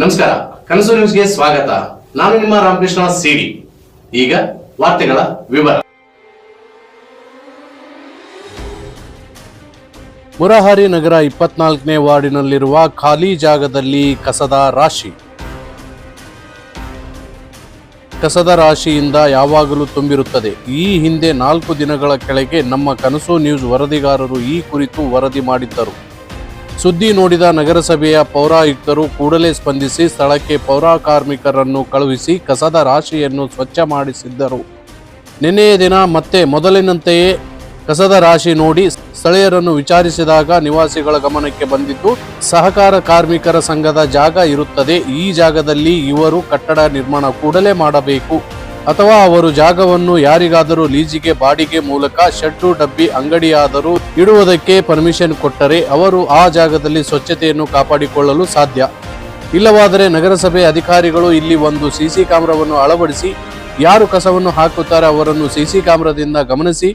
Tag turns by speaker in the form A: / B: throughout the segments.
A: ನಮಸ್ಕಾರ, ಕನಸು ನ್ಯೂಸ್ಗೆ ಸ್ವಾಗತ. ನಾನು ನಿಮ್ಮ ರಾಮಕೃಷ್ಣ ಸಿಡಿ. ಈಗ ವಾರ್ತೆಗಳ ವಿವರ. ಮುರಹರಿ ನಗರ 24ನೇ ವಾರ್ಡಿನಲ್ಲಿರುವ ಖಾಲಿ ಜಾಗದಲ್ಲಿ ಕಸದ ರಾಶಿ. ಕಸದ ರಾಶಿಯಿಂದ ಯಾವಾಗಲೂ ತುಂಬಿರುತ್ತದೆ. ಈ ಹಿಂದೆ 4 ದಿನಗಳ ಕೆಳಗೆ ನಮ್ಮ ಕನಸು ನ್ಯೂಸ್ ವರದಿಗಾರರು ಈ ಕುರಿತು ವರದಿ ಮಾಡಿದ್ದರು. ಸುದ್ದಿ ನೋಡಿದ ನಗರಸಭೆಯ ಪೌರಾಯುಕ್ತರು ಕೂಡಲೇ ಸ್ಪಂದಿಸಿ ಸ್ಥಳಕ್ಕೆ ಪೌರ ಕಾರ್ಮಿಕರನ್ನು ಕಳುಹಿಸಿ ಕಸದ ರಾಶಿಯನ್ನು ಸ್ವಚ್ಛ ಮಾಡಿಸಿದ್ದರು. ನಿನ್ನೆಯ ದಿನ ಮತ್ತೆ ಮೊದಲಿನಂತೆಯೇ ಕಸದ ರಾಶಿ ನೋಡಿ ಸ್ಥಳೀಯರನ್ನು ವಿಚಾರಿಸಿದಾಗ ನಿವಾಸಿಗಳ ಗಮನಕ್ಕೆ ಬಂದಿದ್ದು, ಸಹಕಾರ ಕಾರ್ಮಿಕರ ಸಂಘದ ಜಾಗ ಇರುತ್ತದೆ, ಈ ಜಾಗದಲ್ಲಿ ಇವರು ಕಟ್ಟಡ ನಿರ್ಮಾಣ ಕೂಡಲೇ ಮಾಡಬೇಕು, ಅಥವಾ ಅವರು ಜಾಗವನ್ನು ಯಾರಿಗಾದರೂ ಲೀಜಿಗೆ ಬಾಡಿಗೆ ಮೂಲಕ ಶೆಡ್ಡು ಡಬ್ಬಿ ಅಂಗಡಿಯಾದರೂ ಇಡುವುದಕ್ಕೆ ಪರ್ಮಿಷನ್ ಕೊಟ್ಟರೆ ಅವರು ಆ ಜಾಗದಲ್ಲಿ ಸ್ವಚ್ಛತೆಯನ್ನು ಕಾಪಾಡಿಕೊಳ್ಳಲು ಸಾಧ್ಯ. ಇಲ್ಲವಾದರೆ ನಗರಸಭೆ ಅಧಿಕಾರಿಗಳು ಇಲ್ಲಿ ಒಂದು ಸಿಸಿ ಕ್ಯಾಮೆರಾವನ್ನು ಅಳವಡಿಸಿ ಯಾರು ಕಸವನ್ನು ಹಾಕುತ್ತಾರೆ ಅವರನ್ನು ಸಿಸಿ ಕ್ಯಾಮೆರಾದಿಂದ ಗಮನಿಸಿ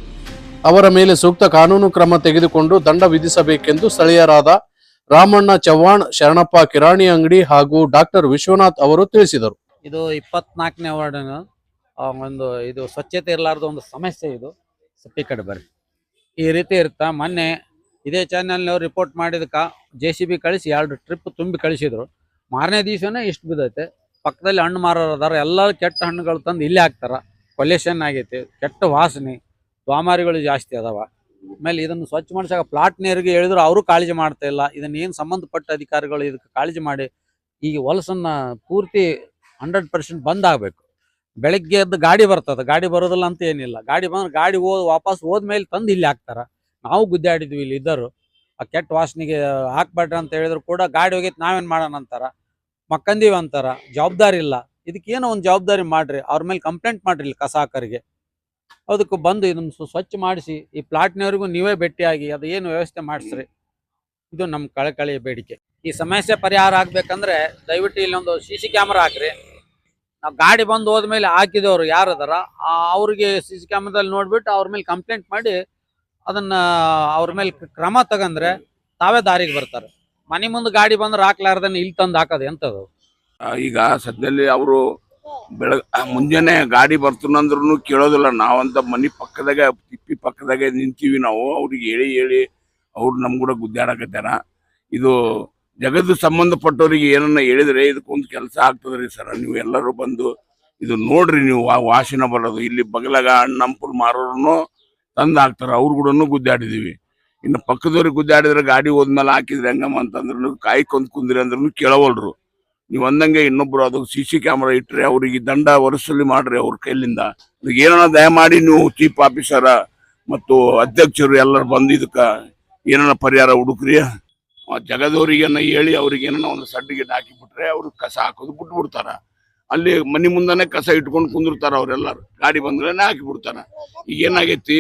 A: ಅವರ ಮೇಲೆ ಸೂಕ್ತ ಕಾನೂನು ಕ್ರಮ ತೆಗೆದುಕೊಂಡು ದಂಡ ವಿಧಿಸಬೇಕೆಂದು ಸ್ಥಳೀಯರಾದ ರಾಮಣ್ಣ ಚವ್ಹಾಣ್, ಶರಣಪ್ಪ ಕಿರಾಣಿ ಅಂಗಡಿ ಹಾಗೂ ಡಾಕ್ಟರ್ ವಿಶ್ವನಾಥ್ ಅವರು ತಿಳಿಸಿದರು.
B: ಇದು 24ನೇ ವಾರ್ಡಿನ ಇದು ಸ್ವಚ್ಛತೆ ಇರಲಾರ್ದ ಒಂದು ಸಮಸ್ಯೆ. ಇದು ಈ ಕಡೆ ಬರ್ರಿ, ಈ ರೀತಿ ಇರುತ್ತಾ. ಮೊನ್ನೆ ಇದೇ ಚಾನೆಲ್ನವ್ರು ರಿಪೋರ್ಟ್ ಮಾಡಿದಕ್ಕ JCB ಕಳಿಸಿ 2 ಟ್ರಿಪ್ ತುಂಬಿ ಕಳಿಸಿದ್ರು. ಮಾರನೇ ದಿವಸನೇ ಇಷ್ಟು ಬಿದ್ದೈತೆ. ಪಕ್ಕದಲ್ಲಿ ಹಣ್ಣು ಮಾರೋರು ಅದಾರ, ಎಲ್ಲ ಕೆಟ್ಟ ಹಣ್ಣುಗಳು ತಂದು ಇಲ್ಲೇ ಹಾಕ್ತಾರ. ಕೊಲ್ಯೂಷನ್ ಆಗೈತಿ, ಕೆಟ್ಟ ವಾಸನೆ, ದ್ವಾಮಾರಿಗಳು ಜಾಸ್ತಿ ಅದಾವ. ಆಮೇಲೆ ಇದನ್ನು ಸ್ವಚ್ಛ ಮಾಡಿಸಾಗ ಪ್ಲಾಟ್ನೇರಿಗೆ ಹೇಳಿದ್ರು ಅವರು ಕಾಳಜಿ ಮಾಡ್ತಾ ಇಲ್ಲ. ಇದನ್ನ ಏನು ಸಂಬಂಧಪಟ್ಟ ಅಧಿಕಾರಿಗಳು ಇದಕ್ಕೆ ಕಾಳಜಿ ಮಾಡಿ ಈಗ ಹೊಲಸನ್ನ ಪೂರ್ತಿ 100% ಬಂದ್ ಆಗ್ಬೇಕು. ಬೆಳಗ್ಗೆ ಎದ್ದು ಗಾಡಿ ಬರ್ತದೆ, ಗಾಡಿ ಬರೋದಿಲ್ಲ ಅಂತ ಏನಿಲ್ಲ. ಗಾಡಿ ಬಂದ್ರೆ ಗಾಡಿ ವಾಪಸ್ ಹೋದ್ಮೇಲೆ ತಂದು ಇಲ್ಲಿ ಹಾಕ್ತಾರ. ನಾವು ಗುದ್ದಾಡಿದ್ವಿ ಇಲ್ಲಿ ಇದ್ದರು, ಆ ಕೆಟ್ಟ ವಾಸನೆಗೆ ಹಾಕ್ಬೇಡ್ರಿ ಅಂತ ಹೇಳಿದ್ರು ಕೂಡ ಗಾಡಿ ಹೋಗಿತ್ತು ನಾವೇನ್ ಮಾಡೋಣ ಅಂತಾರ, ಮಕ್ಕಂದೀವಿ ಅಂತಾರ. ಜವಾಬ್ದಾರಿ ಇಲ್ಲ. ಇದಕ್ಕೇನೋ ಒಂದು ಜವಾಬ್ದಾರಿ ಮಾಡ್ರಿ, ಅವ್ರ ಮೇಲೆ ಕಂಪ್ಲೇಂಟ್ ಮಾಡ್ರಿ ಇಲ್ಲಿ ಕಸ ಹಾಕರಿಗೆ. ಅದಕ್ಕೆ ಬಂದು ಇದನ್ನು ಸ್ವಚ್ಛ ಮಾಡಿಸಿ ಈ ಪ್ಲಾಟ್ನವ್ರಿಗೂ ನೀವೇ ಭೇಟಿಯಾಗಿ ಅದು ಏನು ವ್ಯವಸ್ಥೆ ಮಾಡಿಸ್ರಿ. ಇದು ನಮ್ಮ ಕಳಕಳಿಯ ಬೇಡಿಕೆ. ಈ ಸಮಸ್ಯೆ ಪರಿಹಾರ ಆಗ್ಬೇಕಂದ್ರೆ ದಯವಿಟ್ಟು ಇಲ್ಲೊಂದು CC ಕ್ಯಾಮ್ರಾ ಹಾಕ್ರಿ. ನಾವು ಗಾಡಿ ಬಂದು ಹೋದ್ಮೇಲೆ ಹಾಕಿದವರು ಯಾರು ಅದಾರ ಅವ್ರಿಗೆ CC ಕ್ಯಾಮ್ರಾದಲ್ಲಿ ನೋಡ್ಬಿಟ್ಟು ಅವ್ರ ಮೇಲೆ ಕಂಪ್ಲೇಂಟ್ ಮಾಡಿ ಅದನ್ನ ಅವ್ರ ಮೇಲೆ ಕ್ರಮ ತಗಂದ್ರೆ ತಾವೇ ದಾರಿಗೆ ಬರ್ತಾರೆ. ಮನೆ ಮುಂದೆ ಗಾಡಿ ಬಂದ್ರೆ ಹಾಕ್ಲಾರ್ದನ್ನ ಇಲ್ಲಿ ತಂದು ಹಾಕೋದು ಎಂತದು.
C: ಈಗ ಸದ್ಯದಲ್ಲಿ ಅವರು ಮುಂಜಾನೆ ಗಾಡಿ ಬರ್ತನಂದ್ರೂ ಕೇಳೋದಿಲ್ಲ. ನಾವಂತ ಮನೆ ಪಕ್ಕದಾಗ ತಿಪ್ಪಿ ಪಕ್ಕದಾಗ ನಿಂತೀವಿ ನಾವು. ಅವ್ರಿಗೆ ಹೇಳಿ ಅವ್ರು ನಮ್ ಕೂಡ ಗುದ್ದಾಡಕತ್ತಾರ. ಇದು ಜಗತ್ತು ಸಂಬಂಧಪಟ್ಟವ್ರಿಗೆ ಏನನ್ನ ಹೇಳಿದ್ರೆ ಇದಕ್ಕೊಂದು ಕೆಲಸ ಆಗ್ತದ್ರಿ ಸರ್. ನೀವು ಎಲ್ಲರೂ ಬಂದು ಇದು ನೋಡ್ರಿ. ನೀವು ವಾಸನೆ ಬರೋದು ಇಲ್ಲಿ ಬಗಲಾಗ ಹಣ್ಣಂಪುಲ್ ಮಾರೋರು ತಂದು ಹಾಕ್ತಾರ. ಅವ್ರು ಕೂಡ ಗುದ್ದಾಡಿದೀವಿ. ಇನ್ನು ಪಕ್ಕದವ್ರಿಗೆ ಗುದ್ದಾಡಿದ್ರೆ ಗಾಡಿ ಹೋದ್ಮೇಲೆ ಹಾಕಿದ್ರೆ ಹೆಂಗಮ್ಮ ಅಂತಂದ್ರು ಕಾಯ್ಕೊಂಡ್ ಕುಂದ್ರಿ ಅಂದ್ರೂ ಕೇಳವಲ್ರು. ನೀವು ಅಂದಂಗೆ ಇನ್ನೊಬ್ರು ಅದು CC ಕ್ಯಾಮ್ರಾ ಇಟ್ರೆ ಅವ್ರಿಗೆ ದಂಡ ವರಸಲಿ ಮಾಡ್ರಿ ಅವ್ರ ಕೈಲಿಂದ. ಏನನ್ನ ದಯಮಾಡಿ ನೀವು ಚೀಫ್ ಆಫೀಸರ ಮತ್ತು ಅಧ್ಯಕ್ಷರು ಎಲ್ಲರೂ ಬಂದು ಇದಕ್ಕ ಏನನ್ನ ಪರಿಹಾರ ಹುಡುಕ್ರಿ. ಜಗದವ್ರಿಗೇನ ಹೇಳಿ ಅವ್ರಿಗೆ ಏನನ್ನ ಒಂದು ಸಡ್ಡಿಗೆ ಹಾಕಿಬಿಟ್ರೆ ಅವ್ರಿಗೆ ಕಸ ಹಾಕೋದು ಬಿಟ್ಬಿಡ್ತಾರ. ಅಲ್ಲಿ ಮನೆ ಮುಂದಾನೆ ಕಸ ಇಟ್ಕೊಂಡು ಕುಂದಿರ್ತಾರ ಅವ್ರೆಲ್ಲರು. ಗಾಡಿ ಬಂದ್ರೇನೆ ಹಾಕಿ ಬಿಡ್ತಾರ. ಈಗ ಏನಾಗೈತಿ,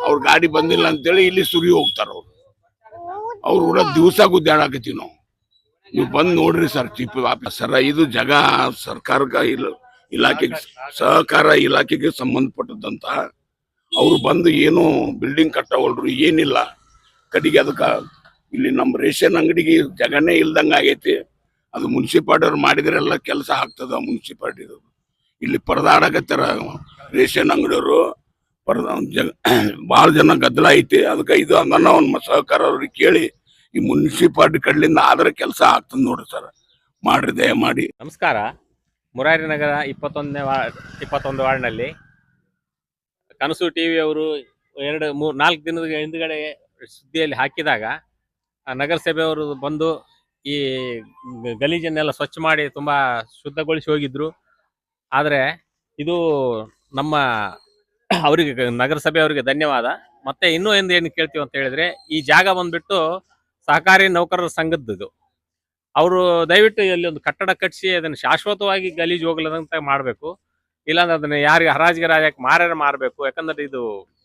C: ಅವ್ರ ಗಾಡಿ ಬಂದಿಲ್ಲ ಅಂತೇಳಿ ಇಲ್ಲಿ ಸುರಿ ಹೋಗ್ತಾರ. ಅವ್ರು ಕೂಡ ದಿವಸ ಗುದ್ದಾಡಕತ್ತೀವಿ ನಾವು. ನೀವು ಬಂದು ನೋಡ್ರಿ ಸರ್, ಚೀಫ್ ಆಫೀಸರ. ಇದು ಜಾಗ ಸರ್ಕಾರಕ್ಕೆ ಇಲಾಖೆಗೆ ಸಹಕಾರ ಇಲಾಖೆಗೆ ಸಂಬಂಧಪಟ್ಟದಂತ. ಅವ್ರು ಬಂದು ಏನು ಬಿಲ್ಡಿಂಗ್ ಕಟ್ಟವಲ್ರು, ಏನಿಲ್ಲ. ಕಡೆಗೆ ಅದಕ್ಕೆ ಇಲ್ಲಿ ನಮ್ಮ ರೇಷನ್ ಅಂಗಡಿಗೆ ಜಾಗನೇ ಇಲ್ದಂಗೆ ಆಗೈತಿ. ಅದು ಮುನ್ಸಿಪಾಲ್ಟಿಯವ್ರು ಮಾಡಿದ್ರೆಲ್ಲ ಕೆಲಸ ಆಗ್ತದ. ಮುನ್ಸಿಪಾಲ್ಟಿದು ಇಲ್ಲಿ ಪರದಾಡಕತ್ತಾರ ರೇಷನ್ ಅಂಗಡಿಯವರು. ಭಾಳ ಜನ ಗದ್ದಲ ಐತಿ. ಅದಕ್ಕೆ ಇದು ಹಂಗನ್ನ ಒಂದು ಸಹಕಾರ ಅವ್ರಿಗೆ ಕೇಳಿ ಈ ಮುನ್ಸಿಪಾಲ್ಟಿ ಕಡ್ಲಿಂದ ಆದ್ರೆ ಕೆಲಸ ಆಗ್ತದೆ ನೋಡ್ರಿ ಸರ್, ಮಾಡ್ರಿ ದಯಮಾಡಿ.
D: ನಮಸ್ಕಾರ. ಮುರಾರಿ ನಗರ 21 ವಾರ್ಡ್ನಲ್ಲಿ ಕನಸು TV ಅವರು 4 ದಿನದ ಹಿಂದ್ಗಡೆ ಸುದ್ದಿಯಲ್ಲಿ ಹಾಕಿದಾಗ ನಗರಸಭೆಯವರು ಬಂದು ಈ ಗಲೀಜನ್ನೆಲ್ಲ ಸ್ವಚ್ಛ ಮಾಡಿ ತುಂಬಾ ಶುದ್ಧಗೊಳಿಸಿ ಹೋಗಿದ್ರು. ಆದರೆ ಇದು ನಮ್ಮ ಅವರಿಗೆ ನಗರಸಭೆಯವರಿಗೆ ಧನ್ಯವಾದ. ಮತ್ತೆ ಇನ್ನೂ ಏನು ಕೇಳ್ತೀವಿ ಅಂತ ಹೇಳಿದ್ರೆ, ಈ ಜಾಗ ಬಂದ್ಬಿಟ್ಟು ಸಹಕಾರಿ ನೌಕರರ ಸಂಘದ್ದು. ಅವರು ದಯವಿಟ್ಟು ಇಲ್ಲಿ ಒಂದು ಕಟ್ಟಡ ಕಟ್ಟಿಸಿ ಅದನ್ನು ಶಾಶ್ವತವಾಗಿ ಗಲೀಜು ಹೋಗ್ಲದಂತ ಮಾಡಬೇಕು. ಇಲ್ಲಾಂದ್ರೆ ಅದನ್ನ ಯಾರಿಗೆ ಹರಾಜಿಗೆ ಮಾರಾಟ ಮಾರಬೇಕು. ಯಾಕಂದ್ರೆ ಇದು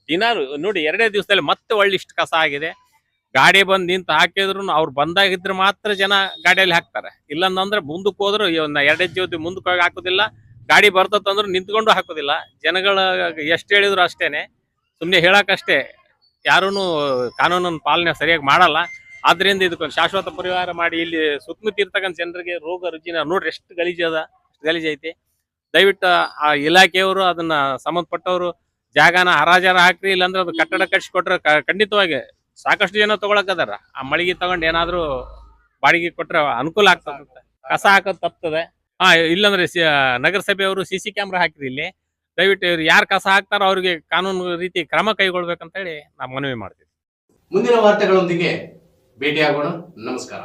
D: ದಿನ ನೋಡಿ 2 ದಿವಸದಲ್ಲಿ ಮತ್ತೆ ಒಳ್ಳಿಷ್ಟು ಕಸ ಆಗಿದೆ. ಗಾಡಿ ಬಂದು ನಿಂತು ಹಾಕಿದ್ರು ಅವ್ರು ಬಂದಾಗಿದ್ರೆ ಮಾತ್ರ ಜನ ಗಾಡಿಯಲ್ಲಿ ಹಾಕ್ತಾರೆ. ಇಲ್ಲಂದ್ರೆ ಮುಂದಕ್ಕೆ ಹೋದ್ರು 2 ಜೀವತಿ ಮುಂದಕ್ಕೆ ಹೋಗಿ ಹಾಕೋದಿಲ್ಲ. ಗಾಡಿ ಬರ್ತದಂದ್ರು ನಿಂತ್ಕೊಂಡು ಹಾಕೋದಿಲ್ಲ. ಜನಗಳ ಎಷ್ಟು ಹೇಳಿದ್ರು ಅಷ್ಟೇನೆ, ಸುಮ್ಮನೆ ಹೇಳಕ್ಕಷ್ಟೇ. ಯಾರೂ ಕಾನೂನನ್ನು ಪಾಲನೆ ಸರಿಯಾಗಿ ಮಾಡಲ್ಲ. ಆದ್ರಿಂದ ಇದಕ್ಕೊಂದು ಶಾಶ್ವತ ಪರಿಹಾರ ಮಾಡಿ ಇಲ್ಲಿ ಸುತ್ತಮುತ್ತ ಇರ್ತಕ್ಕಂಥ ಜನರಿಗೆ ರೋಗ ರುಜಿನ ನೋಡ್ರಿ ಎಷ್ಟು ಗಲೀಜದ, ಎಷ್ಟು ಗಲೀಜೈತಿ. ದಯವಿಟ್ಟು ಆ ಇಲಾಖೆಯವರು ಅದನ್ನ ಸಂಬಂಧಪಟ್ಟವರು ಜಾಗನ ಹರಾಜಾರ ಹಾಕ್ರಿ, ಇಲ್ಲಾಂದ್ರೆ ಅದು ಕಟ್ಟಡ ಕಟ್ಸಿಕೊಟ್ರೆ ಖಂಡಿತವಾಗಿ ಸಾಕಷ್ಟು ಜನ ತಗೊಳಕದಾರ. ಆ ಮಳಿಗೆ ತಗೊಂಡ್ ಏನಾದ್ರು ಬಾಡಿಗೆ ಕೊಟ್ರೆ ಅನುಕೂಲ ಆಗ್ತದೆ. ಕಸ ಹಾಕೋದು ತಪ್ತದೆ. ಇಲ್ಲಾಂದ್ರೆ ನಗರಸಭೆಯವರು CC ಕ್ಯಾಮ್ರಾ ಹಾಕಿರಿ ಇಲ್ಲಿ. ದಯವಿಟ್ಟು ಇವ್ರು ಯಾರು ಕಸ ಹಾಕ್ತಾರೋ ಅವ್ರಿಗೆ ಕಾನೂನು ರೀತಿ ಕ್ರಮ ಕೈಗೊಳ್ಬೇಕಂತ ಹೇಳಿ ನಾವು ಮನವಿ ಮಾಡ್ತೀವಿ.
A: ಮುಂದಿನ ವಾರ್ತೆಗಳೊಂದಿಗೆ ಭೇಟಿಯಾಗೋಣ. ನಮಸ್ಕಾರ.